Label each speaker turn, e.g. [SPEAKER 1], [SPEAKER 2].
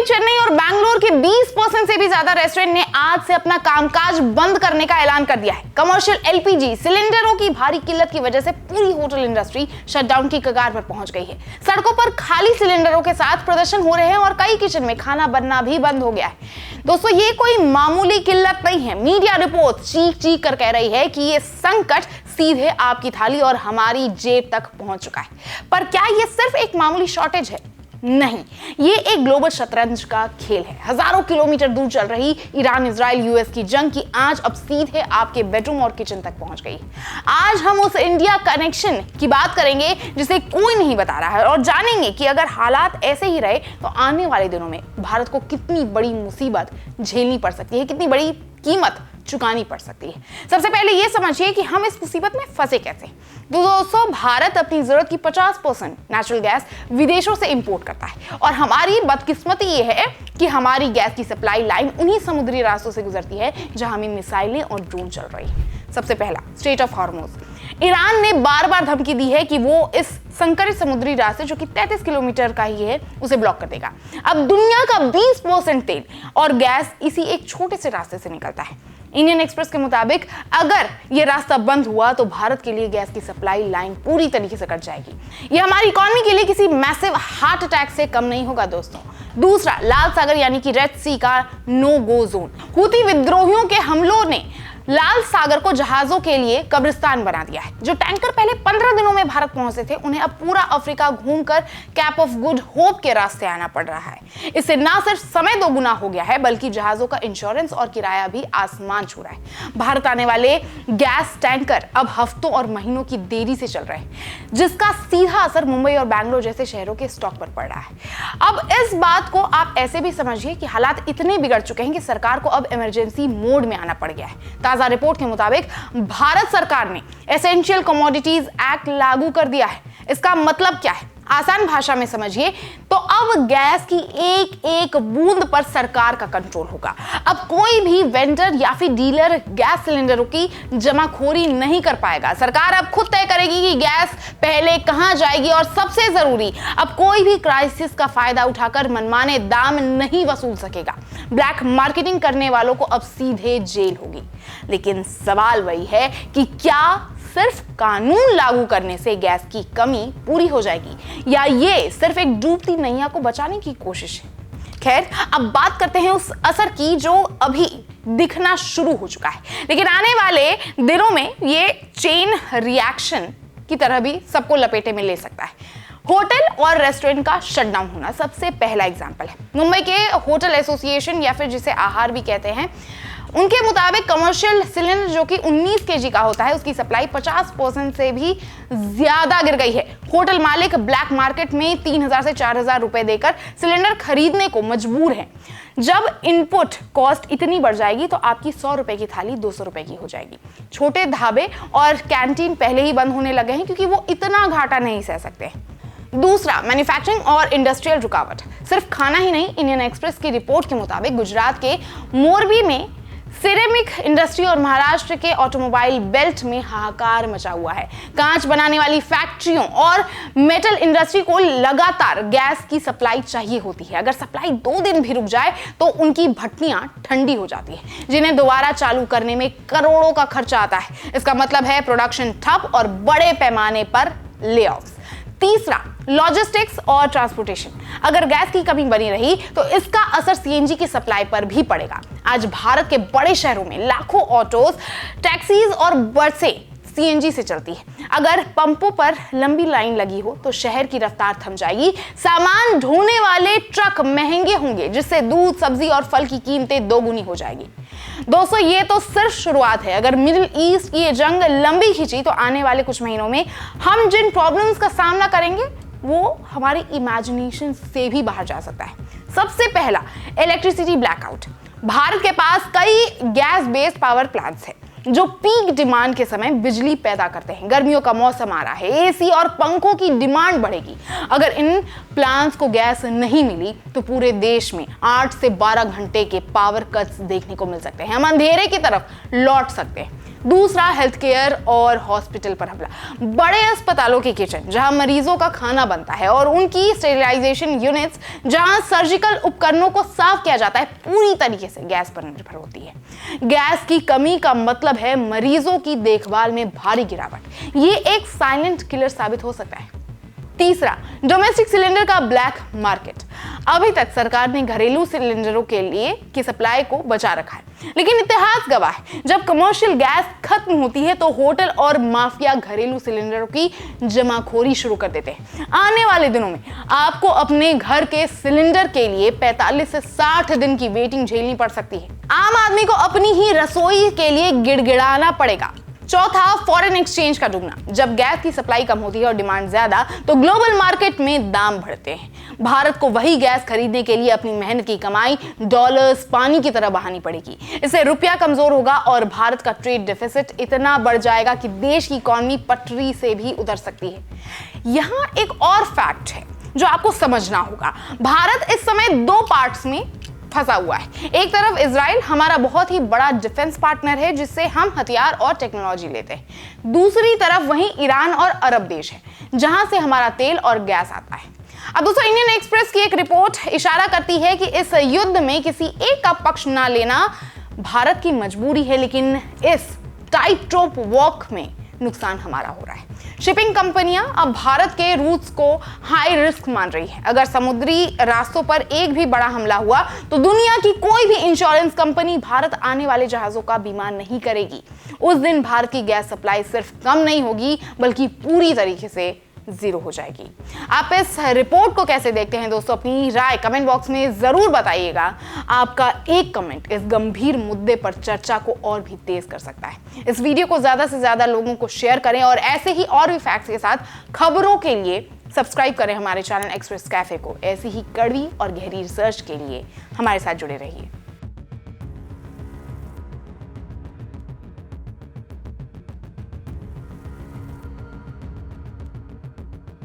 [SPEAKER 1] चेन्नई और बैंगलोर के 20% से भी ज्यादा रेस्टोरेंट ने आज से अपना कामकाज बंद करने का ऐलान कर दिया है। कमर्शियल एलपीजी सिलेंडरों की भारी किल्लत की वजह से पूरी होटल इंडस्ट्री शटडाउन की कगार पर पहुंच गई है। सड़कों पर खाली सिलेंडरों के साथ प्रदर्शन हो रहे हैं और कई किचन में खाना बनना भी बंद हो गया है। दोस्तों, ये कोई मामूली किल्लत नहीं है। मीडिया रिपोर्ट चीख चीख कर कह रही है कि ये संकट सीधे आपकी थाली और हमारी जेब तक पहुंच चुका है। पर क्या ये सिर्फ एक मामूली शॉर्टेज है? नहीं, ये एक ग्लोबल शतरंज का खेल है। हजारों किलोमीटर दूर चल रही ईरान इजराइल यूएस की जंग की आंच अब सीधे आपके बेडरूम और किचन तक पहुंच गई। आज हम उस इंडिया कनेक्शन की बात करेंगे जिसे कोई नहीं बता रहा है और जानेंगे कि अगर हालात ऐसे ही रहे तो आने वाले दिनों में भारत को कितनी बड़ी मुसीबत झेलनी पड़ सकती है, कितनी बड़ी कीमत चुकानी पड़ सकती है। सबसे पहले यह समझिए कि हम इस मुसीबत में फंसे कैसे। दोस्तों, भारत अपनी जरूरत की 50% नेचुरल गैस विदेशों से इंपोर्ट करता है और हमारी बदकिस्मती यह है कि हमारी गैस की सप्लाई लाइन उन्हीं समुद्री रास्तों से गुजरती है जहां हमें मिसाइलें और ड्रोन चल रही है। सबसे पहला, स्ट्रेट ऑफ हॉर्मुज। ईरान ने बार बार धमकी दी है कि वो इस संकरित समुद्री रास्ते जो कि 33 किलोमीटर का ही है उसे ब्लॉक कर देगा। अब दुनिया का 20% तेल और गैस इसी एक छोटे से रास्ते से निकलता है। इंडियन एक्सप्रेस के मुताबिक अगर यह रास्ता बंद हुआ तो भारत के लिए गैस की सप्लाई लाइन पूरी तरीके से कट जाएगी। यह हमारी इकोनॉमी के लिए किसी मैसिव हार्ट अटैक से कम नहीं होगा। दोस्तों, दूसरा, लाल सागर यानी कि रेड सी का नो गो जोन। हूती विद्रोहियों के हमलों ने लाल सागर को जहाजों के लिए कब्रिस्तान बना दिया है। जो टैंकर पहले 15 दिनों में भारत पहुंचते थे, उन्हें अब पूरा अफ्रीका घूमकर कैप ऑफ गुड होप के रास्ते आना पड़ रहा है। इससे ना सिर्फ समय दोगुना हो गया है बल्कि जहाजों का इंश्योरेंस और किराया भी आसमान छू रहा है। भारत आने वाले गैस टैंकर अब हफ्तों और महीनों की देरी से चल रहे हैं, जिसका सीधा असर मुंबई और बैंगलोर जैसे शहरों के स्टॉक पर पड़ रहा है। अब इस बात को आप ऐसे भी समझिए कि हालात इतने बिगड़ चुके हैं कि सरकार को अब इमरजेंसी मोड में आना पड़ गया है। ताजा रिपोर्ट के मुताबिक भारत सरकार ने एसेंशियल कमोडिटीज एक्ट लागू कर दिया है। इसका मतलब क्या है? आसान भाषा में समझिए तो अब गैस की एक एक बूंद पर सरकार का कंट्रोल होगा। अब कोई भी वेंडर या फिर डीलर गैस सिलेंडरों की जमाखोरी नहीं कर पाएगा। सरकार अब खुद तय करेगी कि गैस पहले कहां जाएगी और सबसे जरूरी, अब कोई भी क्राइसिस का फायदा उठाकर मनमाने दाम नहीं वसूल सकेगा। ब्लैक मार्केटिंग करने वालों को अब सीधे जेल होगी। लेकिन सवाल वही है कि क्या सिर्फ कानून लागू करने से गैस की कमी पूरी हो जाएगी या ये सिर्फ एक डूबती नैया को बचाने की कोशिश है? खैर, अब बात करते हैं उस असर की जो अभी दिखना शुरू हो चुका है, लेकिन आने वाले दिनों में ये चेन रिएक्शन की तरह भी सबको लपेटे में ले सकता है। होटल और रेस्टोरेंट का शटडाउन होना सबसे पहला एग्जाम्पल है। मुंबई के होटल एसोसिएशन या फिर जिसे आहार भी कहते हैं, उनके मुताबिक कमर्शियल सिलेंडर जो कि 19 केजी का होता है, उसकी सप्लाई 50% से भी ज्यादा गिर गई है। होटल मालिक ब्लैक मार्केट में 3000 से 4000 रुपए देकर सिलेंडर खरीदने को मजबूर है। जब इनपुट कॉस्ट इतनी बढ़ जाएगी तो आपकी 100 रुपए की थाली 200 रुपए की हो जाएगी। छोटे ढाबे और कैंटीन पहले ही बंद होने लगे हैं क्योंकि वो इतना घाटा नहीं सह सकते। दूसरा, मैन्युफैक्चरिंग और इंडस्ट्रियल रुकावट। सिर्फ खाना ही नहीं, इंडियन एक्सप्रेस की रिपोर्ट के मुताबिक गुजरात के मोरबी में सिरेमिक इंडस्ट्री और महाराष्ट्र के ऑटोमोबाइल बेल्ट में हाहाकार मचा हुआ है। कांच बनाने वाली फैक्ट्रियों और मेटल इंडस्ट्री को लगातार गैस की सप्लाई चाहिए होती है। अगर सप्लाई 2 दिन भी रुक जाए तो उनकी भट्टियां ठंडी हो जाती है, जिन्हें दोबारा चालू करने में करोड़ों का खर्चा आता है। इसका मतलब है प्रोडक्शन ठप और बड़े पैमाने पर ले ऑफ्स। तीसरा, लॉजिस्टिक्स और ट्रांसपोर्टेशन। अगर गैस की कमी बनी रही तो इसका असर सीएनजी की सप्लाई पर भी पड़ेगा। आज भारत के बड़े शहरों में लाखों ऑटोज, टैक्सीज और बसें सीएनजी से चलती है। अगर पंपों पर लंबी लाइन लगी हो तो शहर की रफ्तार थम जाएगी। सामान ढोने वाले ट्रक महंगे होंगे, जिससे दूध, सब्जी और फल की कीमतें दोगुनी हो जाएगी। दोस्तों, ये तो सिर्फ शुरुआत है। अगर मिडिल ईस्ट की ये जंग लंबी खिंची तो आने वाले कुछ महीनों में हम जिन प्रॉब्लम्स का सामना करेंगे वो हमारी इमेजिनेशन से भी बाहर जा सकता है। सबसे पहला, इलेक्ट्रिसिटी ब्लैकआउट। भारत के पास कई गैस बेस्ड पावर प्लांट्स हैं जो पीक डिमांड के समय बिजली पैदा करते हैं। गर्मियों का मौसम आ रहा है, एसी और पंखों की डिमांड बढ़ेगी। अगर इन प्लांट्स को गैस नहीं मिली तो पूरे देश में 8 से 12 घंटे के पावर कट्स देखने को मिल सकते हैं। हम अंधेरे की तरफ लौट सकते हैं। दूसरा, हेल्थ केयर और हॉस्पिटल पर हमला। बड़े अस्पतालों के किचन जहां मरीजों का खाना बनता है और उनकी स्टेरिलाइजेशन यूनिट्स जहां सर्जिकल उपकरणों को साफ किया जाता है, पूरी तरीके से गैस पर निर्भर होती है। गैस की कमी का मतलब है मरीजों की देखभाल में भारी गिरावट। ये एक साइलेंट किलर साबित हो सकता है। तीसरा, डोमेस्टिक सिलेंडर का ब्लैक मार्केट। अभी तक सरकार ने घरेलू सिलेंडरों के लिए की सप्लाई को बचा रखा है, लेकिन इतिहास गवाह है, जब कमर्शियल गैस खत्म होती है तो होटल और माफिया घरेलू सिलेंडरों की जमाखोरी शुरू कर देते हैं। आने वाले दिनों में आपको अपने घर के सिलेंडर के लिए 45 से 60 दिन की वेटिंग झेलनी पड़ सकती है। आम आदमी को अपनी ही रसोई के लिए गिड़गिड़ाना पड़ेगा। चौथा, फॉरेन एक्सचेंज का डूबना। जब गैस की सप्लाई कम होती है और डिमांड ज्यादा, तो ग्लोबल मार्केट में दाम बढ़ते हैं। भारत को वही गैस खरीदने के लिए अपनी मेहनत की कमाई डॉलर्स पानी की तरह बहानी पड़ेगी। इससे रुपया कमजोर होगा और भारत का ट्रेड डेफिसिट इतना बढ़ जाएगा कि देश की इकोनॉमी पटरी से भी उतर सकती है। यहाँ एक और फैक्ट है जो आपको समझना होगा। भारत इस समय दो पार्ट्स में फंसा हुआ है। एक तरफ इजराइल हमारा बहुत ही बड़ा डिफेंस पार्टनर है जिससे हम हथियार और टेक्नोलॉजी लेते हैं। दूसरी तरफ वहीं ईरान और अरब देश है जहां से हमारा तेल और गैस आता है। अब दोस्तों, इंडियन एक्सप्रेस की एक रिपोर्ट इशारा करती है कि इस युद्ध में किसी एक का पक्ष ना लेना भारत की मजबूरी है, लेकिन इस टाइट रोप वॉक में नुकसान हमारा हो रहा है। शिपिंग कंपनियां अब भारत के रूट्स को हाई रिस्क मान रही है। अगर समुद्री रास्तों पर एक भी बड़ा हमला हुआ तो दुनिया की कोई भी इंश्योरेंस कंपनी भारत आने वाले जहाजों का बीमा नहीं करेगी। उस दिन भारत की गैस सप्लाई सिर्फ कम नहीं होगी बल्कि पूरी तरीके से जीरो हो जाएगी। आप इस रिपोर्ट को कैसे देखते हैं दोस्तों? अपनी राय कमेंट बॉक्स में जरूर बताइएगा। आपका एक कमेंट इस गंभीर मुद्दे पर चर्चा को और भी तेज कर सकता है। इस वीडियो को ज्यादा से ज्यादा लोगों को शेयर करें और ऐसे ही और भी फैक्ट्स के साथ खबरों के लिए सब्सक्राइब करें हमारे चैनल एक्सप्रेस कैफे को। ऐसी ही कड़वी और गहरी रिसर्च के लिए हमारे साथ जुड़े रहिए।